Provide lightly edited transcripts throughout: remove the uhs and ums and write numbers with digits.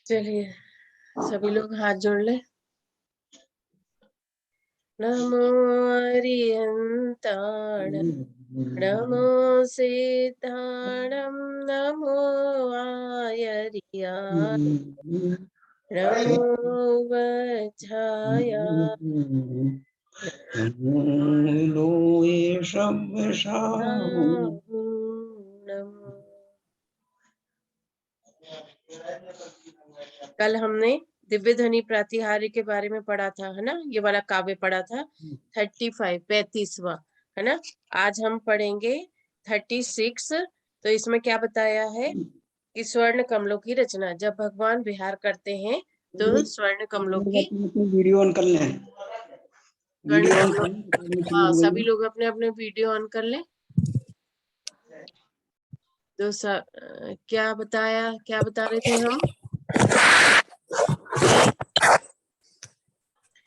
चलिए सभी लोग हाथ जोड़ ले। नमो अरिहंताण नमो सिद्धाणं नमो आयर्याय नमो वज्राय नो ये नमो। कल हमने दिव्य ध्वनि प्रातिहार्य के बारे में पढ़ा था, है ना। ये वाला काव्य पढ़ा था 35वां, है ना। आज हम पढ़ेंगे 36। तो इसमें क्या बताया है कि स्वर्ण कमलों की रचना। जब भगवान विहार करते हैं तो स्वर्ण कमलों की वीडियो ऑन कर लें। वीडियो ऑन कर लें। हाँ, सभी लोग अपने अपने वीडियो ऑन कर लें। तो क्या बता रहे थे हम।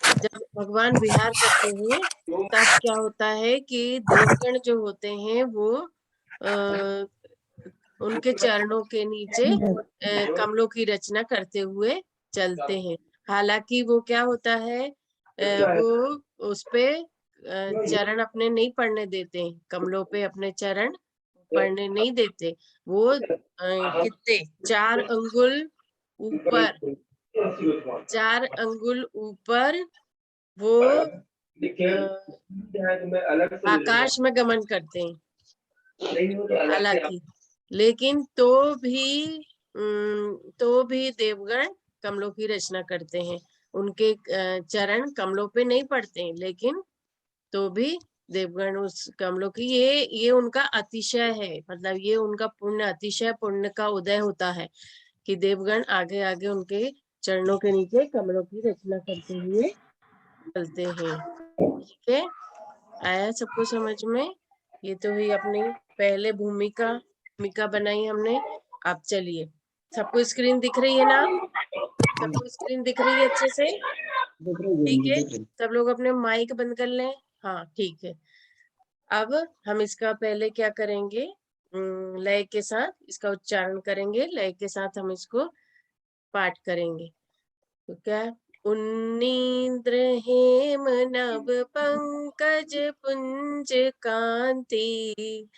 जब भगवान विहार करते हैं तब क्या होता है कि देवगण जो होते हैं वो उनके चरणों के नीचे कमलों की रचना करते हुए चलते हैं। हालांकि वो क्या होता है, वो उस पे चरण अपने नहीं पड़ने देते, कमलों पे अपने चरण पड़ने नहीं देते। वो कितने 4 अंगुल ऊपर, 4 अंगुल ऊपर वो आकाश में गमन करते हैं। हालांकि लेकिन तो भी देवगण कमलों की रचना करते हैं। उनके चरण कमलों पे नहीं पड़ते हैं, लेकिन तो भी देवगण उस कमलों की, ये उनका अतिशय है। मतलब ये उनका पुण्य, अतिशय पुण्य का उदय होता है कि देवगण आगे आगे उनके चरणों के नीचे कमलों की रचना करते हुए चलते हैं। ठीक है, आया सबको समझ में। ये तो हुई अपनी पहले भूमिका बनाई हमने। अब चलिए, सबको स्क्रीन दिख रही है ना। सबको स्क्रीन दिख रही है अच्छे से। ठीक है, सब लोग अपने माइक बंद कर लें। हाँ ठीक है। अब हम इसका पहले क्या करेंगे, लय के साथ इसका उच्चारण करेंगे। लय के साथ हम इसको पाठ करेंगे। तो क्या, उन्नीन्द्र हेम नभ पंकज पुंज कांति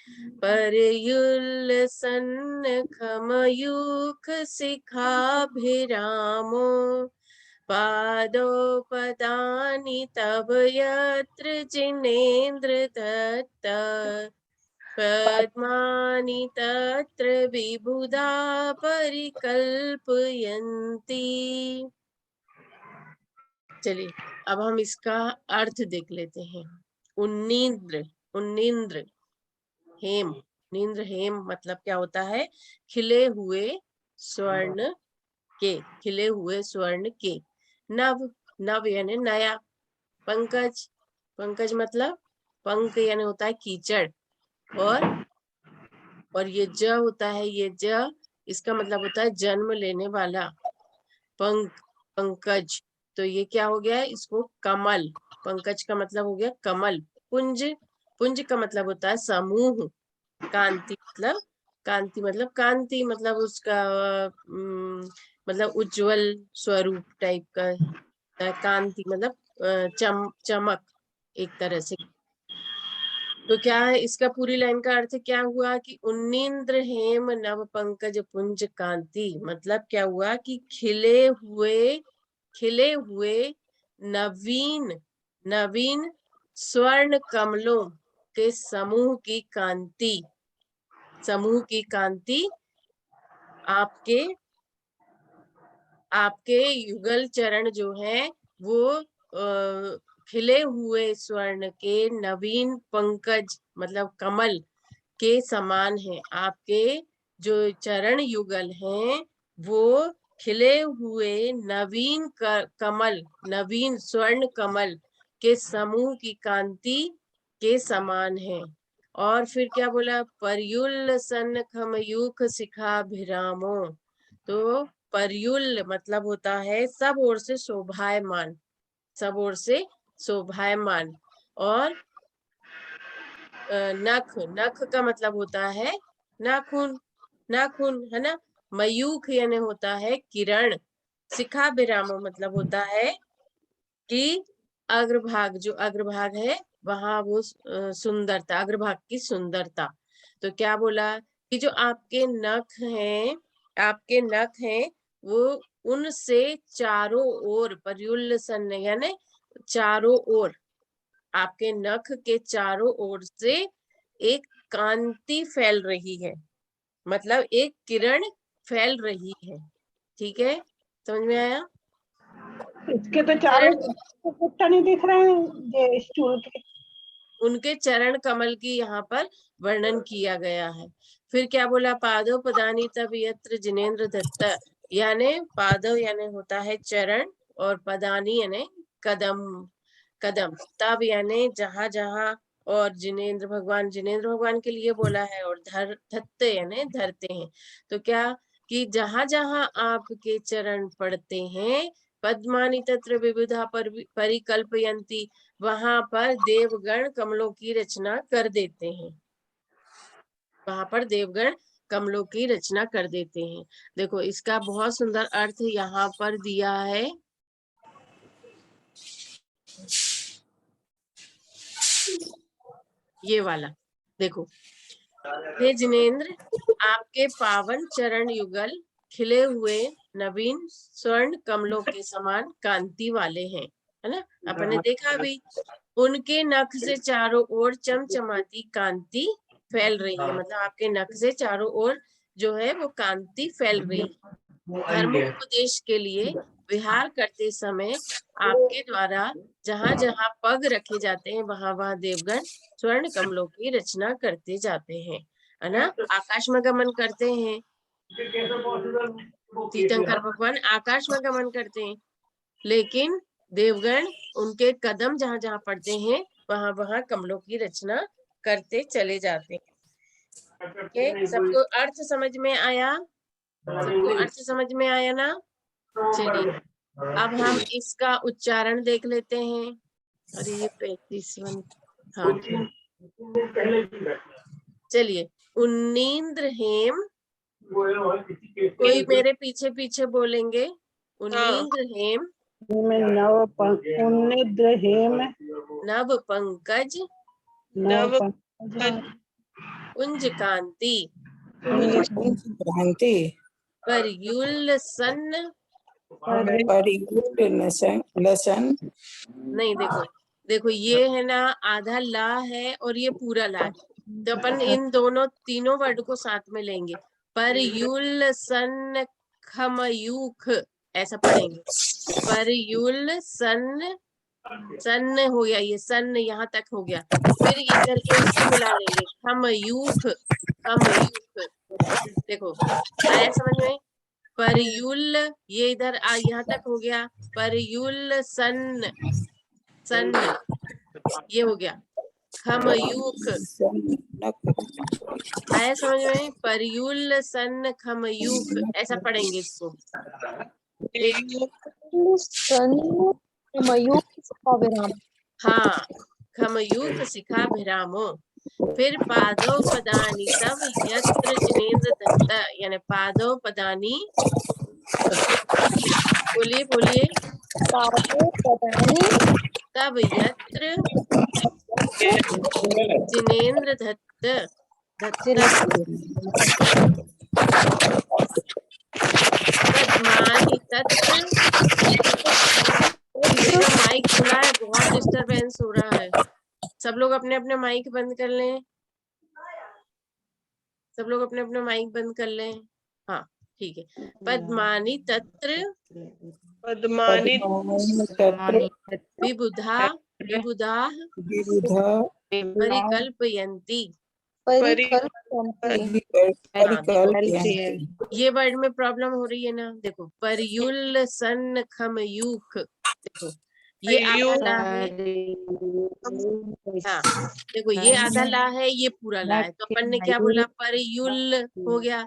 परयुल्ल सन्नख मयूख शिखाभिरामो पादोपदानि तव यत्र जिनेन्द्र दत्त पद्मानि तत्र विबुधा परिकल्पयन्ति। चलिए अब हम इसका अर्थ देख लेते हैं। उन्नीन्द्र, उन्नीन्द्र हेम, नींद्र हेम मतलब क्या होता है, खिले हुए स्वर्ण के, खिले हुए स्वर्ण के। नव, नव यानी नया। पंकज, पंकज मतलब पंक यानी होता है कीचड़। और ये ज होता है, ये ज इसका मतलब होता है जन्म लेने वाला। पंक, पंकज, तो ये क्या हो गया है, इसको कमल, पंकज का मतलब हो गया कमल। पुंज, पुंज का मतलब होता है समूह। कांति मतलब, कांति मतलब कांति मतलब उसका मतलब उज्जवल स्वरूप टाइप का। कांति मतलब चमक एक तरह से। तो क्या है इसका पूरी लाइन का अर्थ क्या हुआ कि उन्नीन्द्र हेम नव पंकज पुंज कांति, मतलब क्या हुआ कि खिले हुए नवीन, नवीन स्वर्ण कमलों के समूह की कांति, समूह की कांति आपके, आपके युगल चरण जो है वो खिले हुए स्वर्ण के नवीन पंकज मतलब कमल के समान है। आपके जो चरण युगल हैं वो खिले हुए नवीन कमल, नवीन स्वर्ण कमल के समूह की कांति के समान है। और फिर क्या बोला, परयुल्ल सन्नख मयूख शिखाभिरामो। तो परयुल्ल मतलब होता है सब ओर से शोभायमान, सब ओर से शोभायमान। और नख, नख का मतलब होता है नाखून, नाखून है ना। मयूख यानी होता है किरण, शिखा विरामो मतलब होता है कि अग्रभाग, जो अग्रभाग है वहां वो सुंदरता, अग्रभाग की सुंदरता। तो क्या बोला कि जो आपके नख हैं वो उनसे चारों ओर पर्युल्लसन, यानी चारों ओर, आपके नख के चारों ओर से एक कांति फैल रही है, मतलब एक किरण फैल रही है। ठीक है, समझ में आया? इसके तो चारों कुत्ता नहीं दिख रहे हैं ये स्टूल के। उनके चरण कमल की यहाँ पर वर्णन किया गया है। फिर क्या बोला, पादव पदानी तब यत्र जिनेन्द्र दत्त, यानी पादव यानी होता है चरण, और पदानी यानी कदम, कदम तब यानी जहां जहां, और जिनेन्द्र भगवान के लिए बोला है, और धत्ते यानी धरते हैं। तो क्या कि जहां जहां आपके चरण पड़ते हैं, पद्मानी तत्र विविधा परिकल्पयन्ति, वहां पर देवगण कमलों की रचना कर देते हैं, वहां पर देवगण कमलों की रचना कर देते हैं। देखो इसका बहुत सुंदर अर्थ यहाँ पर दिया है। ये वाला देखो, हे जिनेन्द्र, आपके पावन चरण युगल खिले हुए नवीन स्वर्ण कमलों के समान कांति वाले हैं, है ना, अपन ने देखा भी। उनके नख से चारों ओर चमचमाती कांति फैल रही है, मतलब आपके नख से चारों ओर जो है वो कांति फैल रही है। धर्मोपदेश के लिए विहार करते समय आपके द्वारा जहां जहां पग रखे जाते हैं, वहां वहां देवगण स्वर्ण कमलों की रचना करते जाते हैं, है ना, आकाश में गमन करते हैं। तीर्थंकर भगवान आकाश में गमन करते हैं, लेकिन देवगण उनके कदम जहां जहां पड़ते हैं वहां वहां कमलों की रचना करते चले जाते हैं। ओके, सबको अर्थ समझ में आया? सबको अर्थ समझ में आया ना? चलिए अब हम इसका उच्चारण देख लेते हैं। अरे ये 35वां, हाँ चलिए। उन्नीन्द्र हेम, कोई मेरे पीछे पीछे बोलेंगे, उन्नीन्द्र हेम, उन्निद्र हेम, नव पंकज, नव कुंज कांति, भ्रांति, पर्युल्सन, लसन। नहीं देखो, देखो ये है ना, आधा ला है और ये पूरा ला है, तो अपन इन दोनों तीनों वर्ड को साथ में लेंगे। पर्युल्सन खमयूख, ऐसा पढ़ेंगे। पर्युल्सन, सन हो गया, ये सन यहाँ तक हो गया, फिर इधर के इसको मिला लेंगे, खमयूख, खमयूख। देखो आया समझ में? परयुल, ये इधर यहाँ तक हो गया, परयुल सन, सन ये हो गया, खमयूख। आया समझ में? परयुल सन खमयूख, ऐसा पढ़ेंगे इसको। हाँ, खमयूख शिखा विरामो। फिर पादव पदानी तब यत्र जिनेन्द्र दत्त, यानी पादव पदानी, बोलिए बोलिए, तब यत्र जिनेन्द्र दत्त, पद्मानी तत्र, मेरा माइक खुला है, बहुत डिस्टरबेंस हो रहा है, सब लोग अपने अपने माइक बंद कर लें, सब लोग अपने अपने माइक बंद कर लें। हाँ ठीक है। पद्मानी तत्र, पद्मानी विबुधा, विबुधाः परिकल्पयन्ति, ये वर्ड में प्रॉब्लम हो रही है ना, देखो परयुल सन खमयूख, देखो ये आधा ला है, हाँ देखो ये आधा ला है, ये पूरा ला है, तो अपन ने क्या बोला, परयुल हो गया,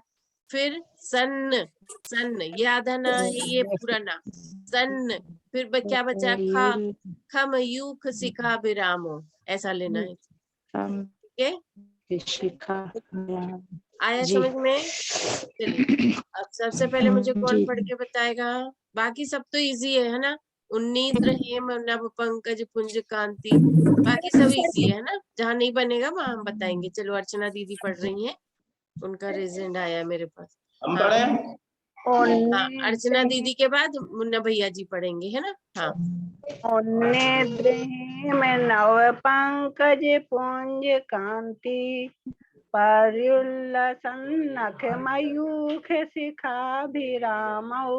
फिर सन, सन ये आधा ना है, ये पूरा ना, सन, फिर क्या बचा, खा, खमयूख शिखा विरामो, ऐसा लेना है, ठीक है? आया समझ में? चलिए अब सबसे पहले मुझे कौन पढ़ के बताएगा? बाकी सब तो इजी है ना। उन्नीद्र हेम नभ पंकज पुंज कांति, बाकी सब इजी है ना। जहाँ नहीं बनेगा वहां हम बताएंगे। चलो अर्चना दीदी पढ़ रही हैं, उनका रिजल्ट आया मेरे पास। हम हाँ पढ़े। हाँ, अर्चना दीदी के बाद मुन्ना भैया जी पढ़ेंगे, है ना। हाँ में नव पंकज पुंज कांति, पर्युल्लसन नख मयूख शिखाभिरामौ,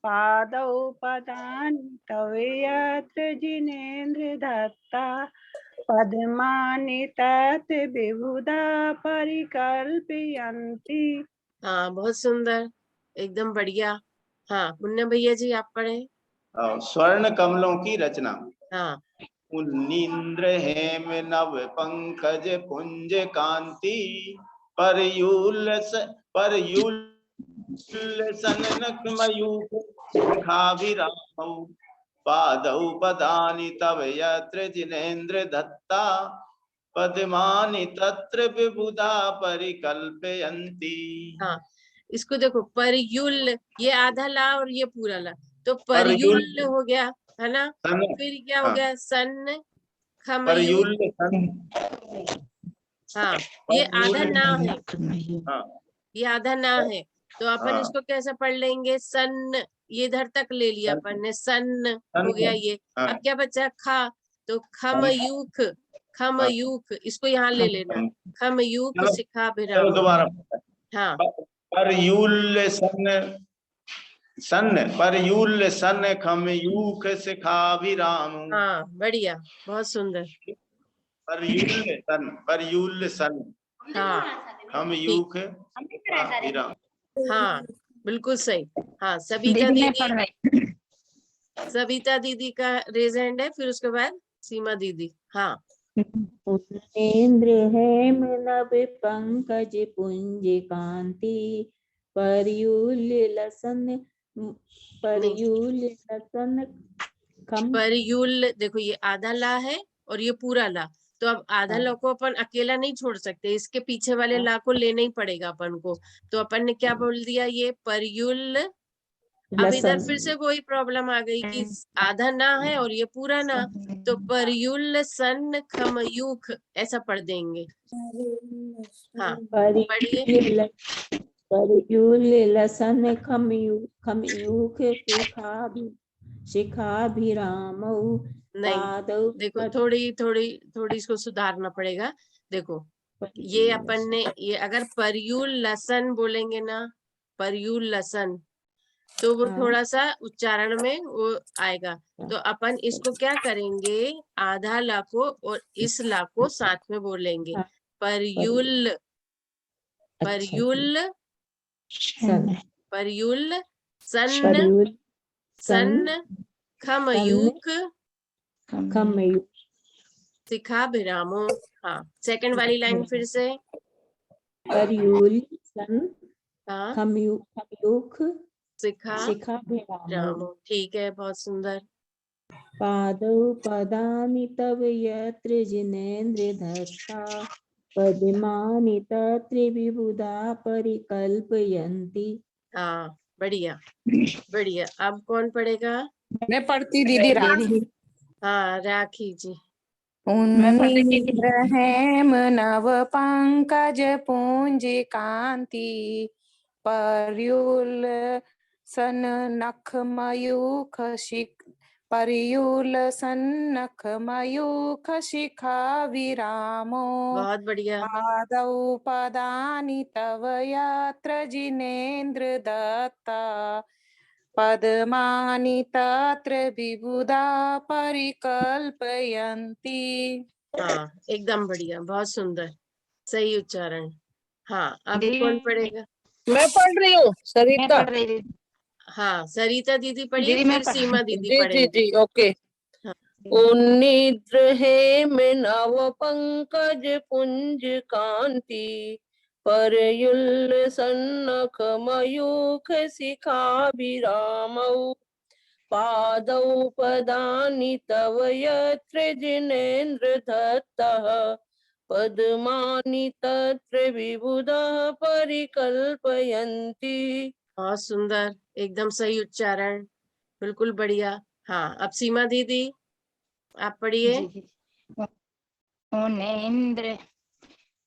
पादौ पदानि तव यत्र जिनेन्द्र दत्ता, पद्मानि तत् विबुधा परिकल्पयन्ति। हाँ, बहुत सुंदर, एकदम बढ़िया। हाँ मुन्ना भैया जी आप पढ़े। स्वर्ण कमलों की रचना। हाँ उन्नीन्द्र हेम नव पंकज पुंज कांति, पर्युल्लसन नख मयूख शिखाभिरामौ, पादौ पदानि तव यत्र जिनेन्द्र दत्ता, पद्मानि तत्र विबुधा परिकल्पयन्ति। हाँ, इसको देखो, परयुल, ये आधा ला और ये पूरा ला, तो परयुल परयुल्ल हो गया, है ना। सन, फिर क्या हो हाँ, गया, सन खमयू। परयुल्लसन, हाँ ये आधा ना है, हाँ ये आधा ना है, तो अपन हाँ, इसको कैसे पढ़ लेंगे, सन, ये इधर तक ले लिया अपन ने, सन हो गया ये। हाँ, अब क्या बचा, खा, तो खमयूख, खमयूख, इसको यहाँ ले लेना, खमयूख चलो शिखाभिराम। दोबारा। हाँ पर्युल्लसन सन, पर्युल्लसन खमयूख शिखाभिराम। हाँ बढ़िया, बहुत सुंदर। पर्युल्लसन हाँ ठीक, खमयूख शिखाभिराम। हाँ बिल्कुल सही। हाँ सविता दीदी, सविता दीदी का रेज हैंड है, फिर उसके बाद सीमा दीदी। हाँ उन्नेन्द्र हेम नभ पंकज पुंज कांति, पर्युल्लसन खम परयुल, देखो ये आधा ला है और ये पूरा ला, तो अब आधा ला को अपन अकेला नहीं छोड़ सकते, इसके पीछे वाले ला को लेना ही पड़ेगा अपन को। तो अपन ने क्या बोल दिया, ये परयुल। अब इधर लसन फिर से वही प्रॉब्लम आ गई कि आधा ना है और ये पूरा ना, तो परयुल सन खमयूख ऐसा पढ़ देंगे। हाँ पढ़िए। पर्युल्लसन खमयूख शिखाभिरामौ, नहीं, पादौ देखो थोड़ी थोड़ी थोड़ी इसको सुधारना पड़ेगा। देखो ये अपन ने, ये अगर परयुल लसन बोलेंगे ना, परयुल लसन, तो वो थोड़ा सा उच्चारण में वो आएगा। तो अपन इसको क्या करेंगे, आधा ला को और इस ला को साथ में बोलेंगे, परयुल, परयुल, परयुल सन, सन खमयूख शिखाभिरामो। हाँ सेकंड वाली लाइन फिर से। पर्युल्लसन हाँ खमयूख शिखाभिरामो, शिखाभिरामौ, ठीक है, बहुत सुंदर। पादौ पदानि तव यत्र जिनेन्द्र दत्ता, पद्मानि तत्र विबुधा परिकल्पयन्ति। हाँ बढ़िया बढ़िया। अब कौन पढ़ेगा। मैं पढ़ती दीदी, राखी। हाँ राखी जी। उन्नीद्र हेम नव पंकज पुंज कांति, पर्युल्लसन नख मयूख पर्युल्लसन नख मयूख शिखाभिरामो, बहुत बढ़िया। पादौ पदानि तव यत्र जिनेन्द्र दत्ता, पद्मानि तत्र विबुधा परिकल्पयन्ति। हाँ एकदम बढ़िया, बहुत सुंदर, सही उच्चारण। हाँ अब कौन पढ़ेगा। मैं पढ़ रही हूँ सरिता। हाँ सरिता दीदी पढ़िए, फिर सीमा दीदी जी जी पढ़ेंगे। जी ओके। हाँ। उन्नीद्र हेम नव पंकज पुंज कांति, पर्युल्लसन नख मयूख शिखाभिरामौ, पादौ पदानि तव यत्र जिनेन्द्र दत्तः, पद्मानि तत्र विबुधा परिकल्पयन्ति। बहुत सुंदर, एकदम सही उच्चारण। बिल्कुल बढ़िया। हाँ, अब सीमा दीदी आप पढ़िए। जी।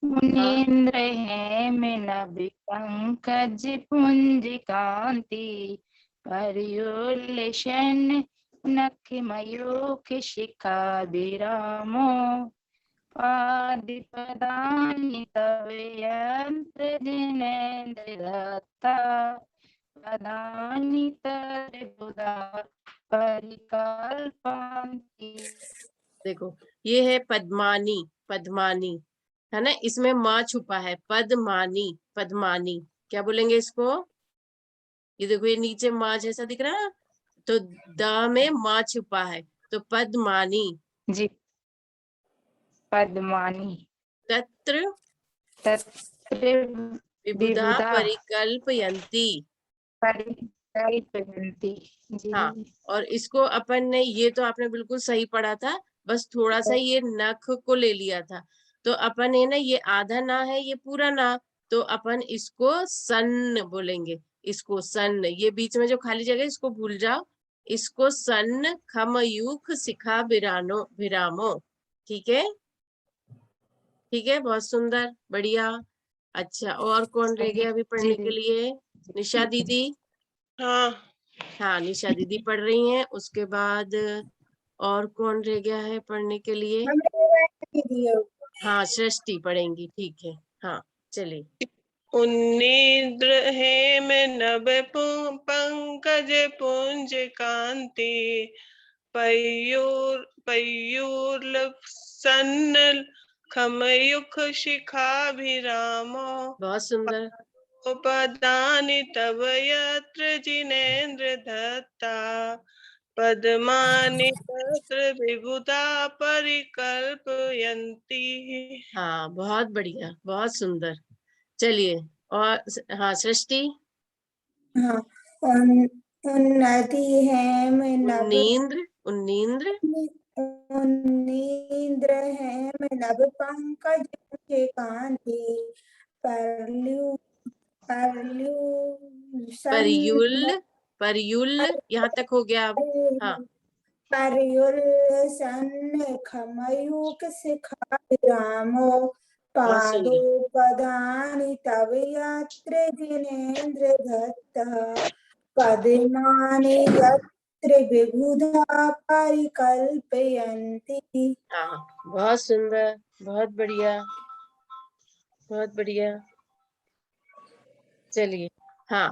मुनीन्द्र है नभ पंकज पुंज कांति पर्युल्लेशन नख मयूख शिखा विरामो पादिपदानि तव यंत्र जिनेन्द्र दत्ता पदानि त्रिपुरा परिकल्पन्ति। देखो ये है पद्मानी, पद्मानी है ना, इसमें माँ छुपा है, पद्मानी, पद्मानी। क्या बोलेंगे इसको? ये देखो ये नीचे माँ जैसा दिख रहा है, तो द में माँ छुपा है, तो पद्मानी। जी, पद्मानी तत्र तत्र विबुधा विबुधा परिकल्पयन्ति। परिकल्पयन्ति। जी। हाँ, और इसको अपन ने, ये तो आपने बिल्कुल सही पढ़ा था, बस थोड़ा सा ये नख को ले लिया था। तो अपन है ना, ये आधा ना है, ये पूरा ना, तो अपन इसको सन बोलेंगे, इसको सन। ये बीच में जो खाली जगह इसको भूल जाओ, इसको सन खमयूख शिखा विरानो विरामो। ठीक है, ठीक है, बहुत सुंदर, बढ़िया। अच्छा, और कौन रह गया अभी पढ़ने के लिए? निशा दीदी। हाँ, हाँ, निशा दीदी पढ़ रही हैं। उसके बाद और कौन रह गया है पढ़ने के लिए? हाँ, सृष्टि पढ़ेंगी, ठीक है। हाँ, चलिए। उन्नीद्र हेम नभ पंकज पुंज कांति पयूर्लसन्न खमयुख शिखाभिरामो बहुत सुंदर। पदानि तव यत्र जिनेन्द्र दत्ता पद्मानि तत्र विबुधा परिकल्पयन्ति। हाँ, बहुत बढ़िया, बहुत सुंदर। चलिए, और हाँ, सृष्टि। हाँ, उन्नति है मैं नभ उन्नींद्र, उन्नींद्र उन्नीन्द्र है मैं नभ पंकज के कांति परल्यू परयुल, परयुल यहाँ तक हो गया अब। हाँ, पर्युल्लसन्न खमयूख शिखा विरामो बहुत सुंदर। पादोपदानि तव यत्र जिनेन्द्र दत्तः पद्मानि यत्र विबुधा परिकल्पयन्ति। हाँ, बहुत सुंदर, बहुत बढ़िया, बहुत बढ़िया। चलिए, हाँ,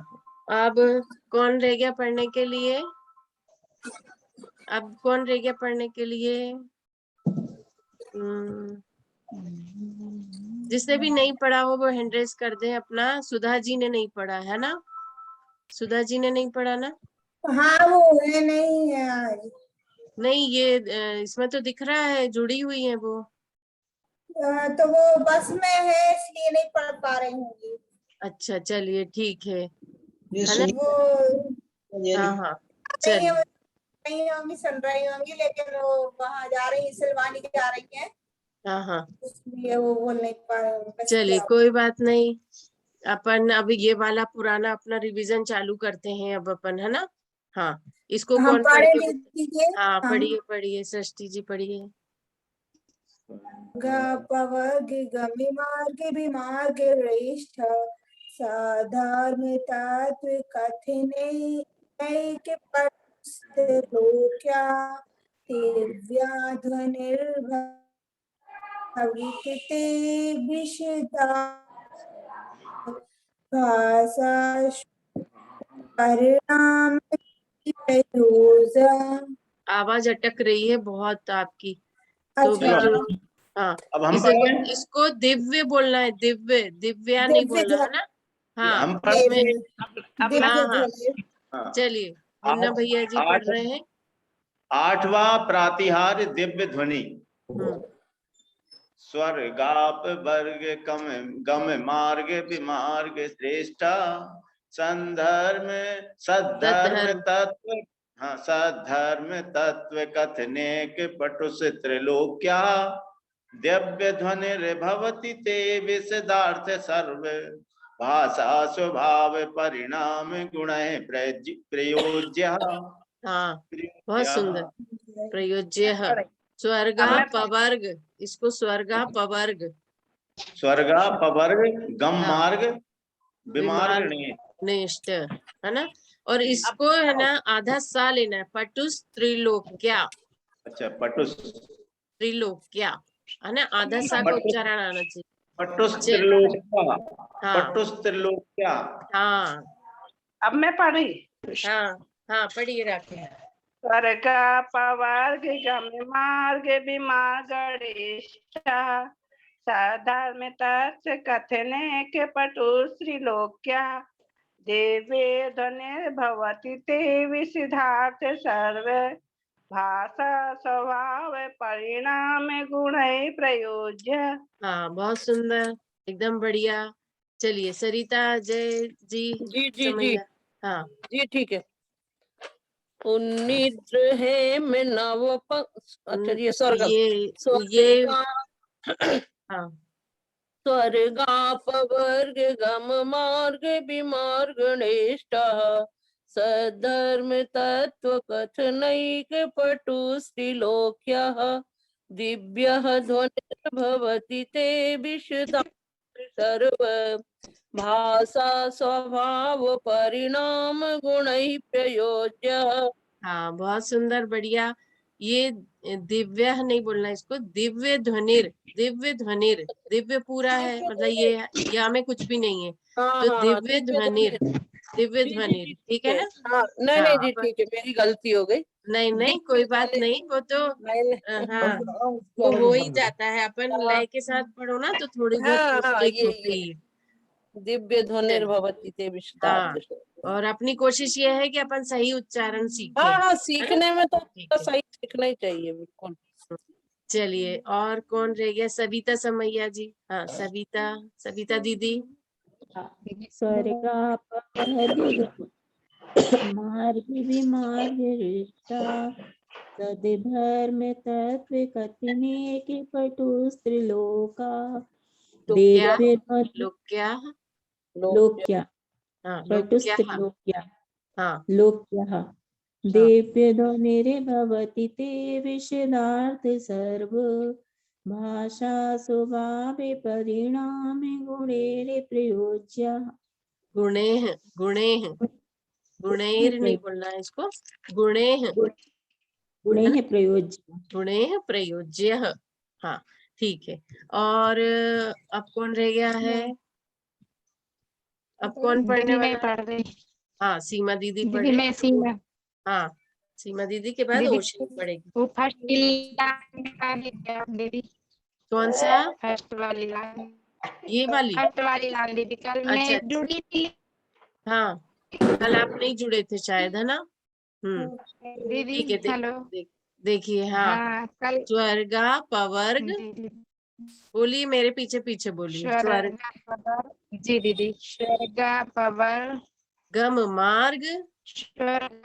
अब कौन रह गया पढ़ने के लिए? अब कौन रह गया पढ़ने के लिए? जिसने भी नहीं पढ़ा हो वो हैंड रेज कर दे अपना। सुधा जी ने नहीं पढ़ा है ना? सुधा जी ने नहीं पढ़ा ना? हाँ, वो है नहीं है आज। नहीं, ये इसमें तो दिख रहा है, जुड़ी हुई है वो। तो वो बस में है इसलिए नहीं पढ़ पा रही होंगी। अच्छा, चलिए, ठीक है, ये है ना? सुन वो हाँ हाँ, नहीं चलिए, नहीं होंगी, सुन रही होंगी, लेकिन वो वहां जा रही है, सिलवानी जा रही है, हाँ हाँ, इसलिए वो बोल नहीं पा रहे होंगे। चलिए, कोई बात नहीं। अपन अब ये वाला पुराना अपना रिवीजन चालू करते हैं अब अपन, है ना? हाँ, इसको हम कौन पढ़ पढ़े के लीजिए। हाँ, हम पढ़िए पढ़िए, सृष्टि जी पढ़िए। ग पवर्ग गमि मार्ग विमार्ग रेष्ठ साधर्म तत्व कथिने नैक लोक्या दिव्या ध्वनिर्भविते विशदा भाषा परिणाम प्रयोजा। आवाज अटक रही है बहुत आपकी, तो भी अच्छा, जो हाँ, अब हम इसे पढ़ें। इसको दिव्य बोलना है, दिव्य, दिव्या नहीं दिव्य बोलना, है ना? हाँ, हम पढ़ इसमें दिव्य हाँ हाँ, ध्वनि। हाँ। चलिए, मुन्ना भैया जी पढ़ रहे हैं। 8वां प्रातिहार्य दिव्य ध्वनि। हम्म, स्वर गाप वर्ग कम गम मार्ग विमार्ग श्रेष्ठा संधर्म सद्धर्म सद्धर्म। तत्व। हाँ, सद्धर्म तत्व कथने के पटुस त्रिलोक्या दिव्य ध्वनि भवति ते विशदार्थ सर्व भाषा स्वभाव परिणाम गुण प्रयोज्य हाँ बहुत सुंदर। प्रयोज्य स्वर्ग अब मैं पवर्ग, इसको स्वर्ग पवर्ग। स्वर्गा पवर्ग गम हाँ। मार्ग विमार्ग विमार्ग नहीं। निष्ठ, है ना। और इसको है ना आधा सा लेना है, पटुस त्रिलोक्या। अच्छा पटुस त्रिलोक्या, है ना, आधा सा का पटुस उच्चारण आना चाहिए। पटुस चे- त्रिलोक्या हाँ पटुस त्रिलोक्या। हाँ अब मैं पढ़ी। हाँ हाँ, पढ़िए राकेश। स्वर्ग पवर्ग गम मार्ग विमार्ग गणेशा साधर्म तस्य कथने के पटु श्रीलोक्या देवे ध्वनिर्भवति ते विसिद्धार्थ सर्व भाषा स्वभाव परिणाम गुण प्रयोज्य। हाँ बहुत सुंदर, एकदम बढ़िया। चलिए सरिता जय जी जी जी जी समैया। हाँ जी ठीक है। उन्निद्र है में नव अच्छा ये स्वर्गम ये स्वर्गा हाँ स्वर्गापवर्ग गम मार्ग विमार्ग गणेष्ठ सधर्म तत्व कथनैक पटु स्त्रीलोक्य दिव्य ध्वनिर्भवति ते विशदा सर्व भाषा स्वभाव परिणाम गुणैः प्रयोज्य। हाँ बहुत सुंदर, बढ़िया। ये दिव्य नहीं बोलना, इसको दिव्य ध्वनिर, दिव्य ध्वनिर, दिव्य पूरा है, मतलब ये या में कुछ भी नहीं है, हाँ तो हाँ हाँ दिव्य दिव्य ध्वनिर, ध्वनि। दिव्य जी जी ध्वनिर, जी ठीक ठीक है है। ना। हाँ नहीं हाँ नहीं जी ठीक है, मेरी गलती हो गई। नहीं नहीं दिव्य कोई बात ध्वनि नहीं, वो तो हाँ वो हो ही जाता है, अपन लय के साथ पढ़ो ना तो थोड़ी बहुत हाँ हाँ मिस्टेक होती ये ही है। दिव्य चल, ध्वनिर्भवति ते हाँ, विशदार्थ। और अपनी कोशिश ये है कि अपन सही उच्चारण सीखें, हाँ हाँ है ना। सीखने में तो ठीक है, सही सीखना ही चाहिए बिल्कुल। चलिए और कौन रह गया, सविता समैया जी। हाँ सविता, सविता दीदी। स्वर्गा पवर्ग मार्ग विमार्ग रिष्टा सदिधर्म तत्व कथने के पटु स्त्रीलोका लोक्या, दिव्य लोक्या, लोक्या हाँ पटु लोक्या, स्त्रीलोक्या हाँ लोक्यः हाँ दिव्य ध्वनिर्भवति ते विशदार्थ सर्व भाषा स्वभावे परिणामे गुणेरे प्रयोज्य। गुणेह, गुणेह, गुणेर नहीं बोलना है इसको, गुणेह, गुणे है ना, है प्रयोज्य। गुणेह प्रयोज्य। हाँ ठीक है। और अब कौन रह गया है, अब कौन पढ़ने दीदी मैं वाला है। पढ़ रही। हाँ सीमा दीदी दीदी पढ़े। मैं सीमा। हाँ सीमा दीदी के बाद दीदी ओशनी पढ़ेगी। वो फर्स्ट लाइन निकाल दीजिए आप दीदी। कौन सा, फर्स्ट वाली लाइन। ये वाली। फर्स्ट वाली लाइन दीदी, कल मैं अच्छा जुड़ी थी। हाँ, कल आप नहीं जुड़े थे शायद, है ना। दीदी ठीक है, हेलो। देखिए हाँ, हाँ कल। स्वर्गा पवर्ग, दीदी बोलिए मेरे पीछे पीछे बोलिए, स्वर्ग स्वर्ग पवर। जी दीदी स्वर्ग पवर गम मार्ग स्वर्ग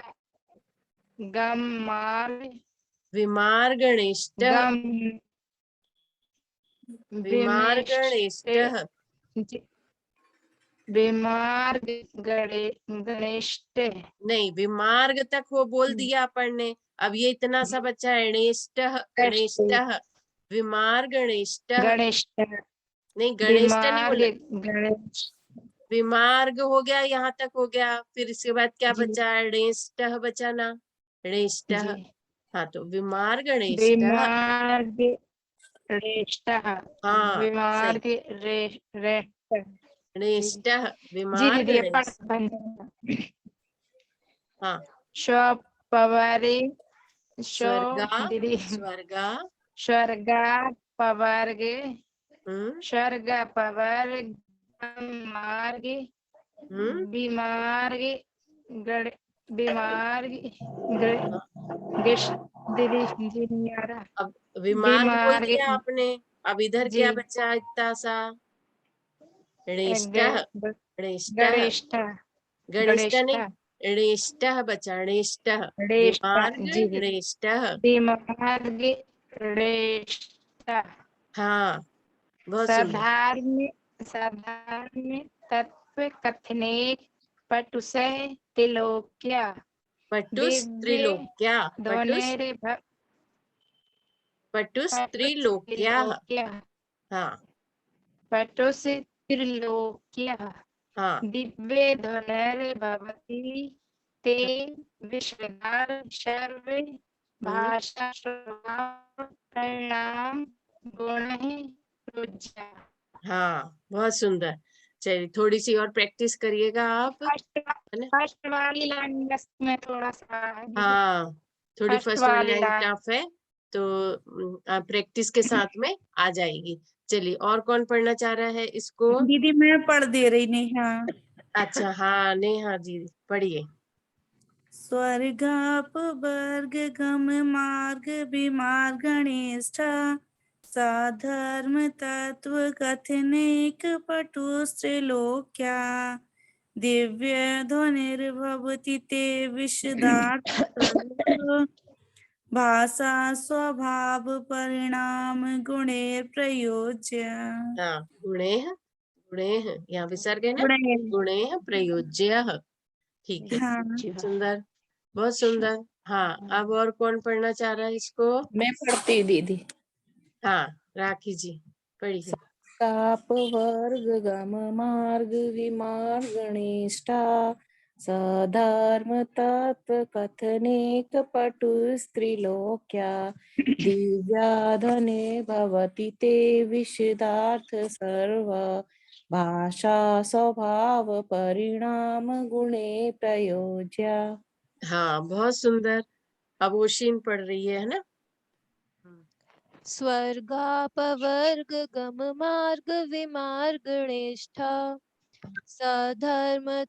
गम मार्ग विमार्गणिष्ट, गम विमार्गणिष्ट, बीमार गणेश। नहीं विमार्ग तक वो बोल दिया अपन ने, अब ये इतना सा बच्चा है, णेष्ट, णेष्ट, विमार्गणिष्ट, गणेश नहीं गणेष्ट नहीं बीमार बोला, गणेश। विमार्ग हो गया, यहाँ तक हो गया, फिर इसके बाद क्या जी बचा, णेष्ट बचा ना, णेष्ट। जी हाँ तो विमार्गणिष्ट, बीमार रेष्ट हाँ बीमार सही, रेष्ट। णेष्ट जी दीदी ये पढ़ विमार्गणिष्ट। हाँ पवारी स्वर्गा, दीदी स्वर्गा, स्वर्ग पवर्ग हम्म स्वर्ग पवर्ग मार्ग बीमार बीमार दीदी जी नहीं आ रहा। अब विमार्ग बोल बीमार दिया आपने, अब इधर जी क्या बचा इतना सा, णेष्ट, णेष्ट, गणेश गणेष्ट गणेश नहीं, णेष्ट बचा, णेष्ट, रेष्ट विमार्ग जी दीदी णेष्ट। बीमार रेष्ट हाँ बहुत सुंदर। साधारण तत्व कथने पटुसे तिलोक्या पटुस्त्रिलोक्या ध्वनेरे पटुस्त्रिलोक्याः। हाँ पटुस्त्रिलोक्यः हाँ दिव्ये ध्वनिर्भवति ते विश्वदार सर्वे भाषा स्वभाव परिणाम गुणैः प्रयुज्य। हाँ, बहुत सुंदर। चलिए थोड़ी सी और प्रैक्टिस करिएगा आप, है ना? फर्स्ट वाली लाइन बस में थोड़ा सा हाँ, थोड़ी फर्स्ट फर्स्ट वाली वाली लाइन लाइन टफ है, तो प्रैक्टिस के साथ में आ जाएगी। चलिए, और कौन पढ़ना चाह रहा है इसको? दीदी मैं पढ़ दे रही नेहा। अच्छा हाँ, नेहा जी पढ़िए। स्वर्गाप वर्ग गम मार्ग विमार्ग गणेष्ठ साधर्म तत्व कथनेक पटुस्त्रिलोक्या दिव्य ध्वनिर्भवति ते विशदार्थ सर्व भाषा स्वभाव परिणाम गुणे प्रयोज्य। हाँ, गुणेः गुणेः, यहाँ विसर्ग है ना, गुणेः प्रयोज्यः। ठीक है, हाँ सुंदर, बहुत सुंदर। हाँ, अब और कौन पढ़ना चाह रहा है इसको? मैं पढ़ती दीदी। हाँ, राखी जी पढ़िए। ताप वर्ग गम मार्ग विमार्ग गणेष्ठा सधर्म तत्व कथनेक पटुस्त्रिलोक्या दिव्या ध्वने भवति ते विशदार्थ सर्व भाषा स्वभाव परिणाम गुणे प्रयोज्य। हाँ, बहुत सुंदर। अब ओशीन पढ़ रही है ना? स्वर्गापवर्ग गम मार्ग विमार्ग गणेष्ठा सधर्म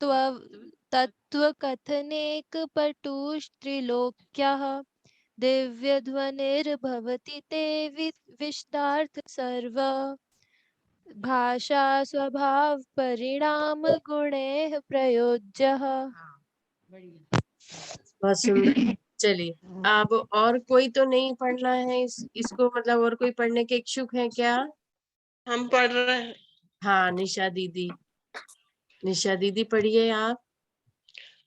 तत्व कथनेक पटुस्त्रिलोक्याः दिव्य ध्वनिर्भवति ते विशदार्थ सर्व भाषा स्वभाव परिणाम गुणैः प्रयोज्यः। बहुत सुंदर। चलिए, अब और कोई तो नहीं पढ़ना है इसको, मतलब और कोई पढ़ने के इच्छुक है क्या? हम पढ़ रहे हैं। हाँ, निशा दीदी, निशा दीदी पढ़िए आप।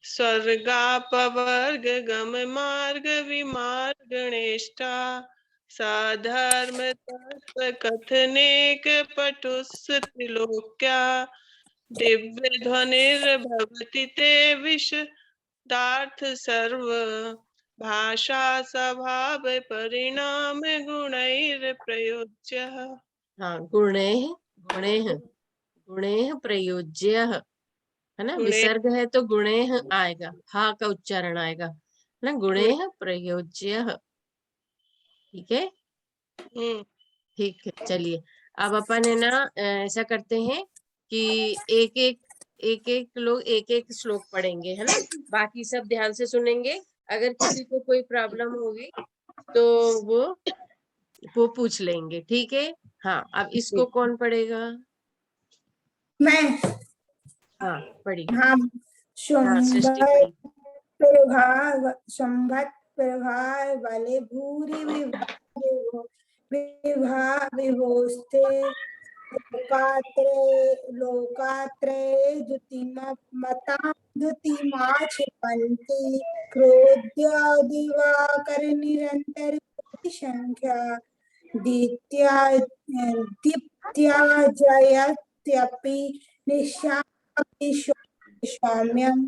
स्वर्गापवर्ग गम मार्ग विमार्ग गणेष्ठा साधर्म तत्व कथनेक पटुस्त्रिलोक्या दिव्य ध्वनिर्भवति ते विशदार्थ सर्व भाषा स्वभाव परिणाम गुणैर प्रयोज्यः। हाँ, गुणेः गुणेः गुणेः प्रयोज्यः, है ना? गुणे विसर्ग है तो गुणेः आएगा, हा का उच्चारण आएगा, है ना? गुणेः प्रयोज्यः। ठीक है, ठीक है। चलिए, अब अपन है ना ऐसा करते हैं कि एक एक लोग एक एक श्लोक पढ़ेंगे, है ना? बाकी सब ध्यान से सुनेंगे। अगर किसी को कोई प्रॉब्लम होगी तो वो पूछ लेंगे, ठीक है? हाँ, अब इसको कौन पढ़ेगा? मैं। हाँ, पढ़िए। हाँ, हाँ, सृष्टि शुंभत पढ़िए। शुंभत प्रभार वाले भूरि विभोस्ते लोकात्रये द्युतिमा क्षिपन्ति क्रोध्या दिवाकर निरंतर संख्या दीप्त्या जयत्यपि निशापि सौम्यम्।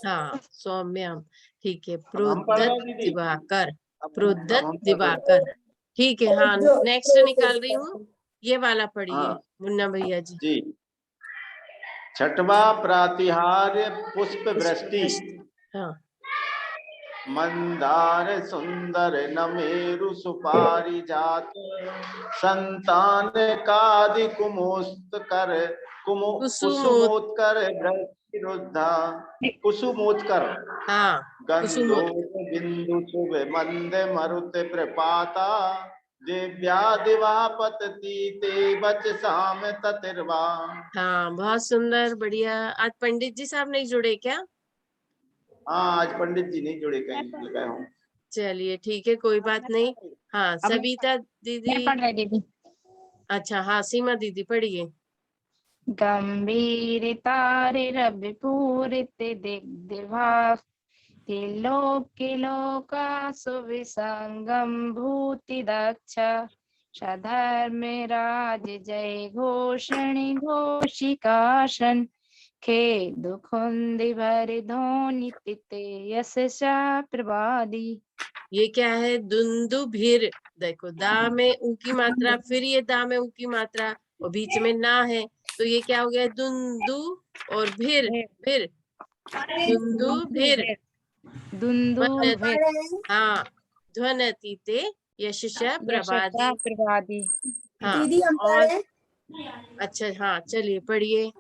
हाँ, सौम्यम, ठीक है। प्रोद्यत दिवाकर, प्रोद्यत दिवाकर, ठीक है। हाँ, नेक्स्ट निकाल रही हूँ, ये वाला पढ़िए मुन्ना भैया जी। जी, छठवा प्रातिहार्य पुष्प वृष्टि हाँ, मंदार सुंदर नमेरु सुपारी जात संतान कादि कुमोत्कर कुसुमोत्कर रुद्धा कुसुमोत्कर हाँ, गंधोत बिंदु शुभ मंद मरुत प्रपाता दिव्या दिवापतती ते बच साम ततिर्वा। हाँ, बहुत सुंदर, बढ़िया। आज पंडित जी साहब नहीं जुड़े क्या? हाँ, आज पंडित जी नहीं जुड़े, कहीं लगाए हूँ। चलिए, ठीक है, कोई बात नहीं। हाँ, सविता दीदी। दीदी अच्छा, हाँ, सीमा दीदी पढ़िए। गम्भीरतारिरविपूरिते दिग्दिभाः त्रिलोके लोकासु विसङ्गं भूतिदक्ष सधर्मराज जय घोषणि घोषिकाशन खे दुखुंदी भरि ध्वनि तिते यशसा प्रभादी। ये क्या है? दुंदुभिर। देखो दा में ऊ की मात्रा, फिर ये दा में ऊ की मात्रा और बीच में ना है, तो ये क्या हो गया? दुंदु और भिर। फिर दुंदुभिर दुंदुभिर हाँ ध्वनतीते यशसा प्रभादी। यशसा प्रभादी। हाँ दीदी हम और पढ़े। अच्छा हाँ चलिए पढ़िए।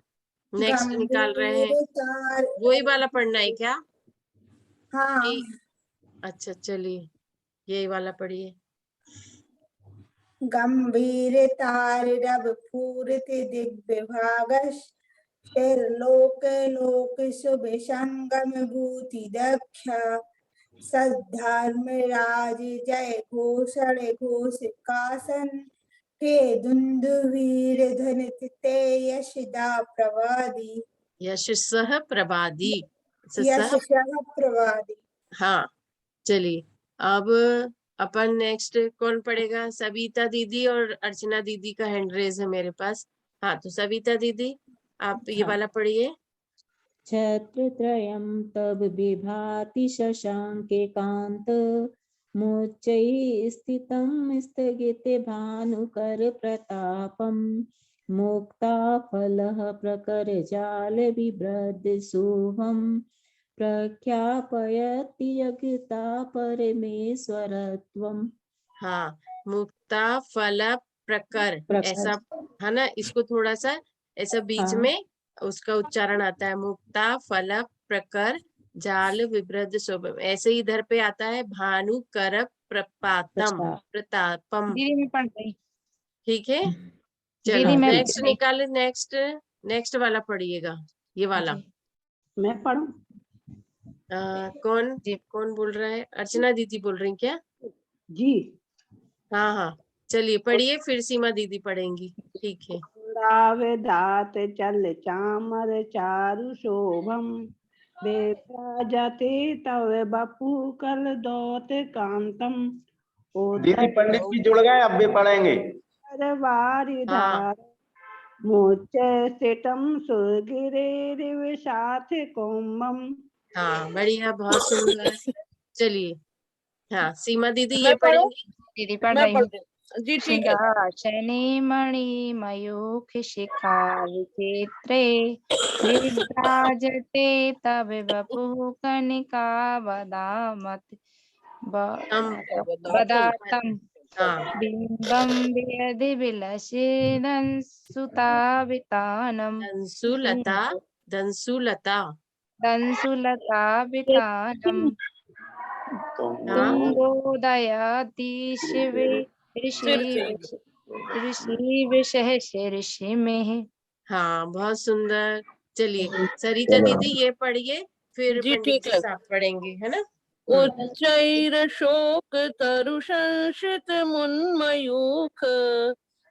नेक्स्ट निकाल रहे हैं। गंभीरतार वही वाला पढ़ना है क्या? हाँ अच्छा चलिए यही वाला पढ़िए। गंभीरतारिरविपूरिते दिग्विभागश्चिर्लोक लोकेषु विसङ्गम भूतिदक्ष सद्धर्मराज जय घोषण घोषिकासन के दुन्दुभिर्ध्वनिते यशदा प्रवादी। यशसः प्रभादी। यशसः प्रवादी। हाँ चलिए अब अपन नेक्स्ट कौन पढ़ेगा? सविता दीदी और अर्चना दीदी का हैंड रेज है मेरे पास। हाँ तो सविता दीदी आप ये वाला पढ़िए। छत्रत्रयं तब विभाति शशांके कांत मोच्चैः स्थितं स्थगिते भानुकर प्रतापं मुक्ताफलः प्रकरजाल बिभ्रद शुभं प्रख्यापयति यज्ञता परमेश्वरत्वम्। हाँ मुक्ता फल प्रकर, ऐसा है ना, इसको थोड़ा सा ऐसा बीच में उसका उच्चारण आता है। मुक्ता फल प्रकर जाल विभ्रद शोभम, ऐसे ही इधर पे आता है भानु कर प्रपातम प्रतापम। दीदी मैं पढ़ रही। ठीक है दीदी चलो मैं नेक्स्ट निकाले। नेक्स्ट वाला पढ़िएगा ये वाला। मैं पढ़ूं? कौन बोल रहा है? अर्चना दीदी बोल रही क्या? जी। हाँ हाँ चलिए पढ़िए, फिर सीमा दीदी पढ़ेंगी। ठीक है। दात चल चामर चारु शोभम बेप्राजते तव बपू कल दोत कांतम। दीदी पंडित जी जुड़ गए, अब भी पढ़ेंगे। वारी धार मोच सिटम सुगिरे विषाथ कोमम। हाँ बढ़िया, बहुत सुंदर। चलिए हाँ सीमा दीदी ये मैं पढ़ूं? पढ़ेंगी। दीदी पढ़ मैं रही पढ़ हूँ। रही हूँ। जी ठीक है। सिंहासने मणि मयूख शिखा विचित्रे विभ्राजते तव वपुः कनिका बदामत बदातम हाँ बिंबम वियदि विलसितं सुतावितानम धनसुलता दंसुलतावितानम तुंगोदयति शिवे ऋषि विषह ऋषि में। हाँ बहुत सुंदर। चलिए सरिता दीदी ये पढ़िए, फिर जी पंडित ठीक जी है। साहब पढ़ेंगे, है ना। उच्चैरशोक तरुशंसित मुन्मयूख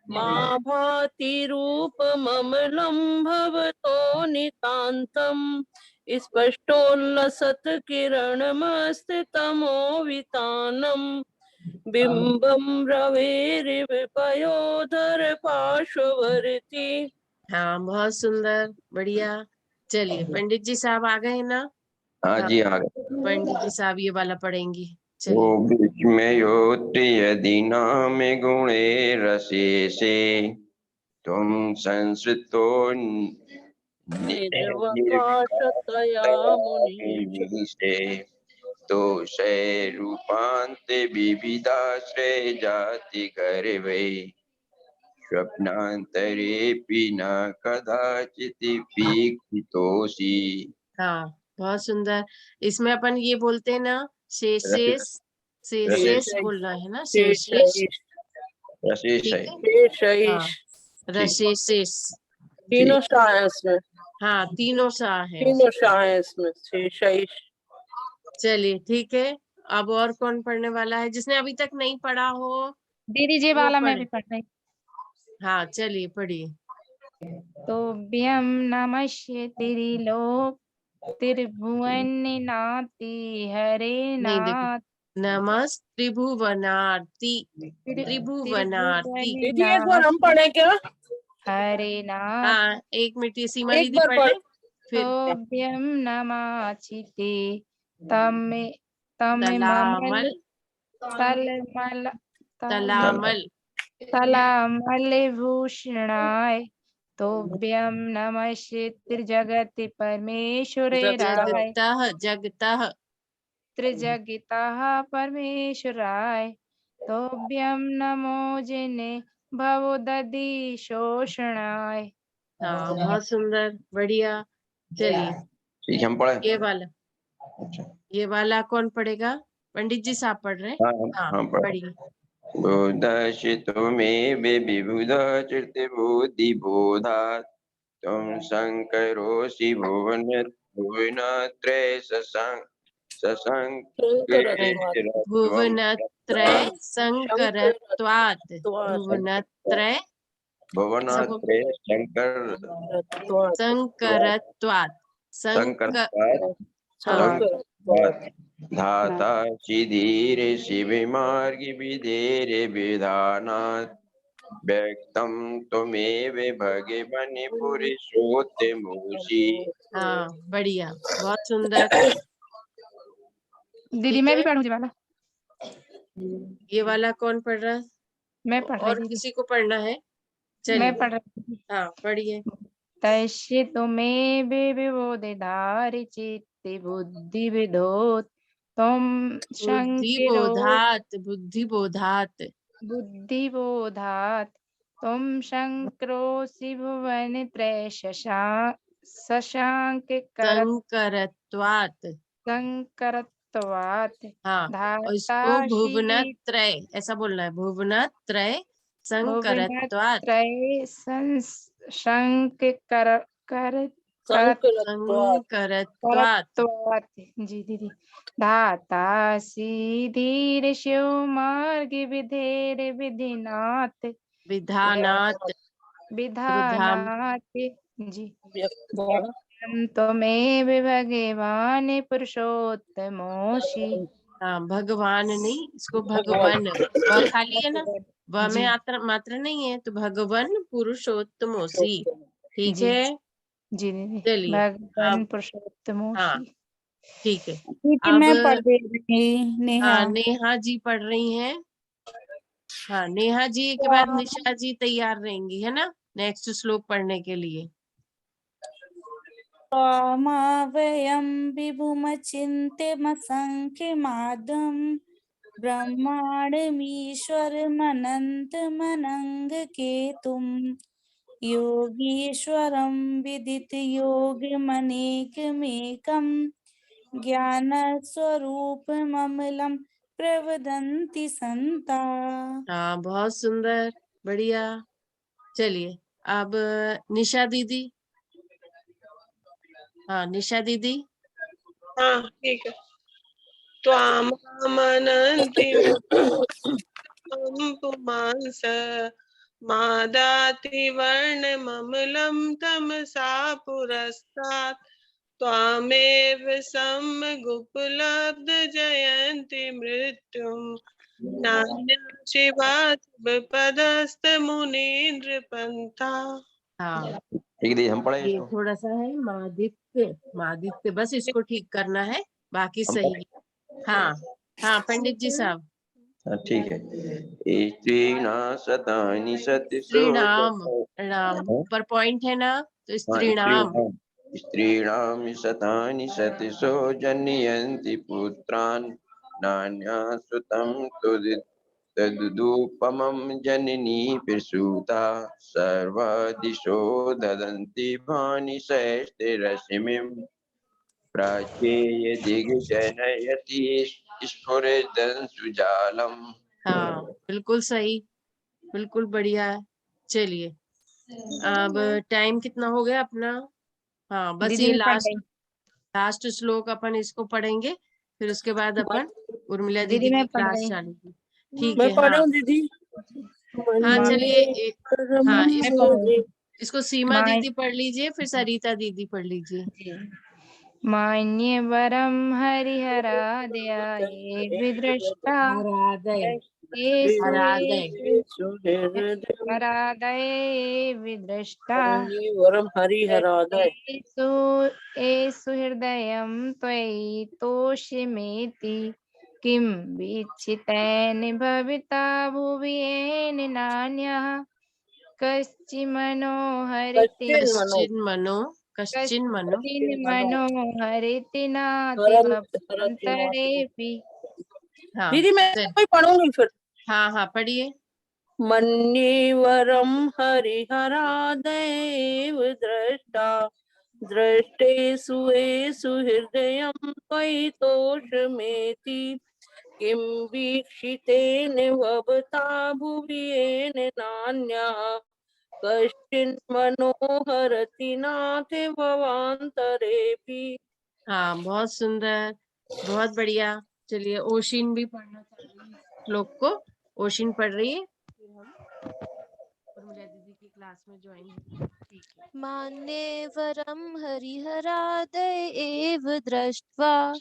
मा भाति रूपममलं भवतो नितान्तम् स्पष्टोल्लसत् किरणमस्तितमोवितानम् बिम्बं रवेरिव पयोधर पार्श्ववर्ती। हाँ बहुत सुंदर, बढ़िया। चलिए पंडित जी साहब आ गए ना। हाँ जी आ गए। पंडित जी साहब ये वाला पढ़ेंगी। वो चलिए। बीच में योति यदि नाम गुणे रसेसे तुम संस्कृतो निर्वकाशतया मुनीश से तो शय रूपांत विविधाश्रय जाति कर वे स्वप्नांतरे पिना कदाचित पीक्षितोषि। हाँ बहुत सुंदर। इसमें अपन ये बोलते हैं ना, शेषेश शेषेश बोलना है ना, शेषेश। रसेश है। हाँ रशेषेश। तीनों शाह है इसमें। हाँ तीनों शाह है। तीनों शाह है इसमें। शेष। चलिए ठीक है। अब और कौन पढ़ने वाला है जिसने अभी तक नहीं पढ़ा हो? दीदी जी वो वाला मैं पढ़े। भी पढ़ रही। हाँ चलिए पढ़िए। तोभ्यं नमस्य त्रिभुवननाथि हरे नहीं देखो, नाथ नमस् त्रिभुवनार्ति, त्रिभुवनार्ति। दीदी एक बार हम पढ़े क्या? हरे नाथ हाँ, एक मिनट, ये सीमा एक दीदी बार पढ़ ले फिर। तोभ्यं नमाचिते तमे तमे ममल तलामल, तलमल तलामल, तलामलभूषणाय तोभ्यं नमस्य त्रिजगति परमेश्वराय जगतः, जगतः, त्रिजगतः परमेश्वराय तोभ्यं नमो जिने भवदधि शोषणाय। हाँ बहुत सुंदर, बढ़िया। चलिए ठीक है, हम पढ़े। ये वाला, अच्छा, ये वाला कौन पढ़ेगा? पंडित जी साहब पढ़ रहे हैं। हाँ हाँ हम पढ़े। पढ़िए। बोधशितो मे विबुध चित्तबुद्धि बोधात् त्वं शङ्करोऽसि भुवनत्रय भुवनत्रय संकरत्वात्, भुवनत्रय भुवनत्रय संकरत्वात्, धाता सिधीरे शिवमार्ग विधेरे विधानात् व्यक्तं त्वमेव भगवन् पुरुषोत्तमोऽसि। हाँ बढ़िया, बहुत सुंदर। दीदी मैं भी पढ़ूंगी वाला। ये वाला कौन पढ़ रहा है? मैं पढ़ रही और दीदी। किसी को पढ़ना है? चलिए मैं पढ़ रही। हाँ पढ़िए। तस्य तुम्हें विबोधिधारि चित्ते बुद्धि विदोत् तुम शंकरो बुद्धिबोधात् बुद्धिबोधात् तुम शंकरोऽसि भुवन त्रय शशांक संकरत्वात् हाँ, और इसको धाता भुवनत्रय ऐसा बोलना है, भुवनत्रय संकरत्वात्, त्रय संकरत्वात्। जी दीदी। धाता सीधीर शिव मार्ग विधेर विधिनाथ विधानात्, विधानाथ जी। त्वमेव भगवान पुरुषोत्तमोऽसि। हाँ भगवान नहीं, इसको भगवन, वह खाली है ना, वह में मात्र नहीं है, तो भगवन पुरुषोत्तमोसी। ठीक जी है जी दीदी। चलिए भगवान अब, पुरुषोत्तमोऽसि। हाँ ठीक है। क्योंकि अब मैं पढ़ रही नेहा। हाँ नेहा जी पढ़ रही हैं। हाँ नेहा जी के बाद निशा जी तैयार रहेंगी, है ना, नेक्स्ट श्लोक पढ़ने के लिए। त्वामावयं विभुमचिन्त्यमसङ्ख्यमाद्यं ब्रह्माण्डमीश्वरमनन्तमनङ्गकेतुं योगीश्वरं विदितयोगमनेकमेकं ज्ञानस्वरूपममलं प्रवदन्ति सन्ता। हाँ बहुत सुंदर, बढ़िया। चलिए अब निशा दीदी। हाँ निशा दीदी। हाँ ठीक है। त्वामनन्ति पुमांस मादाति वर्णममलं तमसा पुरस्तात् त्वामेव सम्यगुपलब्ध जयन्ति मृत्युं नान्यं शिवात् पदस्तमुनीन्द्र पंथा। हाँ ठीक है, हम पढ़े ये इसको। थोड़ा सा है मादित्य, बस इसको ठीक करना है, बाकी सही है। हाँ हाँ पंडित जी साहब। हाँ ठीक है। स्त्रीणा शतानि स्त्रीणाम, नाम ऊपर पॉइंट है ना, तो स्त्रीणाम। स्त्रीणां शतानि शतशो जनयन्ति पुत्रान् नान्या सुतं तदुपमं जननी प्रसूता सर्वादिशो ददन्ति भानि सहस्ररश्मिं प्राच्येय दिग्जनयति स्फुरदंशुजालम्। हाँ बिल्कुल सही, बिल्कुल बढ़िया है। चलिए अब टाइम कितना हो गया अपना? हाँ बस दीदी ये मैं पढ़ रही। लास्ट श्लोक अपन इसको पढ़ेंगे, फिर उसके बाद अपन उर्मिला दीदी दीदी की मैं पढ़ क्लास रही। चालू की। ठीक मैं है पढ़ रहा हाँ हूँ दीदी। हाँ चलिए हाँ मैं इसको पढ़ रही। इसको सीमा माय- दीदी पढ़ लीजिए, फिर सरिता दीदी पढ़ लीजिए। मान्यवरं हरिहरादयाय विदृष्टा हरादय येषु हरादय हरादये विदृष्टा वरम हरिहरादय येषु येषु हृदयं त्वयि तोषिमेति किं वीक्षितेन भविता भुवि येन नान्यः कश्चिन्मनोहरिति कश्चिन मनो मनोहरिति नातिमभ्यन्तरेऽपि। हाँ दीदी मैं चल, कोई पढ़ूंगी फिर। हाँ पढ़िए। मन्येवरम हरिहरादेव दृष्टा दृष्टेषु येषु हृदयं त्वयि तोषमेति किं वीक्षितेन भवता भुवि येन नान्यः कश्चिन् मनोहरति नाथे भवान्तरेऽपि। हाँ बहुत सुंदर, बहुत बढ़िया। चलिए ओशिन भी पढ़ना चाहिए श्लोक को। ओशिन पढ़ रही है, फिर हम उर्मिला दीदी की क्लास में ज्वाइन होंगे। ठीक है। मान्यवरं हरिहरादय एव दृष्ट्वा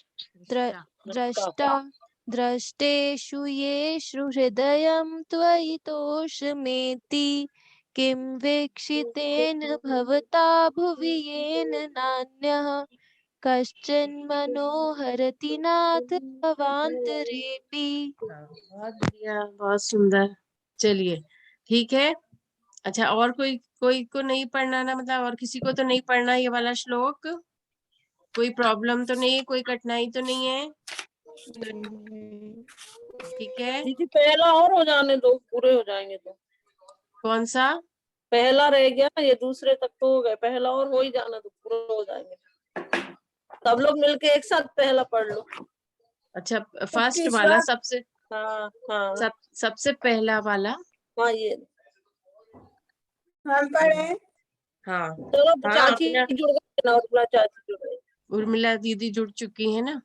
द्रष्टा द्रष्टेषु येषु हृदयं त्वयि तोषमेति किं वीक्षितेन भवता भुवि येन नान्यः कश्चन मनोहरति नाथ भवान्तरेऽपि। बहुत बढ़िया, बहुत सुंदर। चलिए ठीक है। अच्छा, और कोई को नहीं पढ़ना ना, मतलब और किसी को तो नहीं पढ़ना ये वाला श्लोक? कोई प्रॉब्लम तो नहीं है, कोई कठिनाई तो नहीं है? ठीक है। दीदी पहला और हो जाने दो, पूरे हो जाएंगे तो। कौन सा? पहला रह गया, ये दूसरे तक तो हो गए, पहला और हो ही जाना तो पूरे हो जाएंगे। सब लोग मिलके एक साथ पहला पढ़ लो। अच्छा, फर्स्ट वाला सबसे हाँ हाँ सबसे पहला वाला। हाँ ये हम पढ़े। हाँ चलो हाँ, चाची अपना जुड़ गई ना, उर्मिला चाची जुड़ गई। उर्मिला दीदी जुड़ चुकी है ना,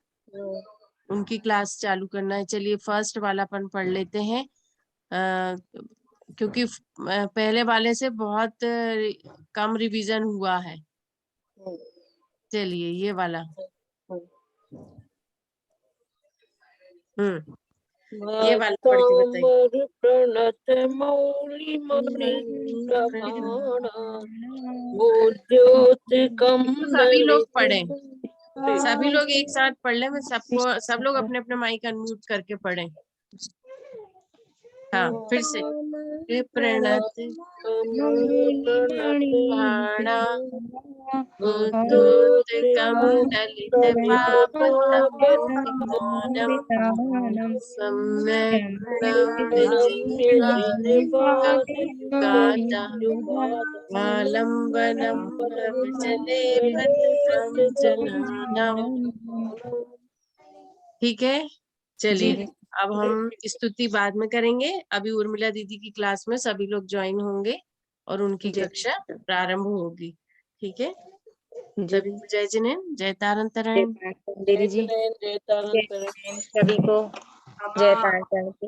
उनकी क्लास चालू करना है। चलिए फर्स्ट वाला अपन पढ़ लेते हैं, क्योंकि पहले वाले से बहुत कम रिवीजन हुआ है। चलिए ये वाला। ये वाला पढ़ के बताइए। प्रणत मौली सभी लोग पढ़ें, सभी लोग एक साथ पढ़ लें। मैं सब लोग अपने अपने माइक अनम्यूट करके पढ़ें। हाँ फिर से। प्रणत बाणा उद्धूत कमंडलित पापतम्यतिमानं सम्यक् प्रणम्य आलम्बनं भवजले जनानाम्। ठीक है। चलिए अब हम स्तुति बाद में करेंगे। अभी उर्मिला दीदी की क्लास में सभी लोग ज्वाइन होंगे और उनकी कक्षा प्रारंभ होगी। ठीक है। सभी को जय जिनेन्द्र, जय तारण तरण। दीदी जी जय तारण तरण। सभी को जय तारण की।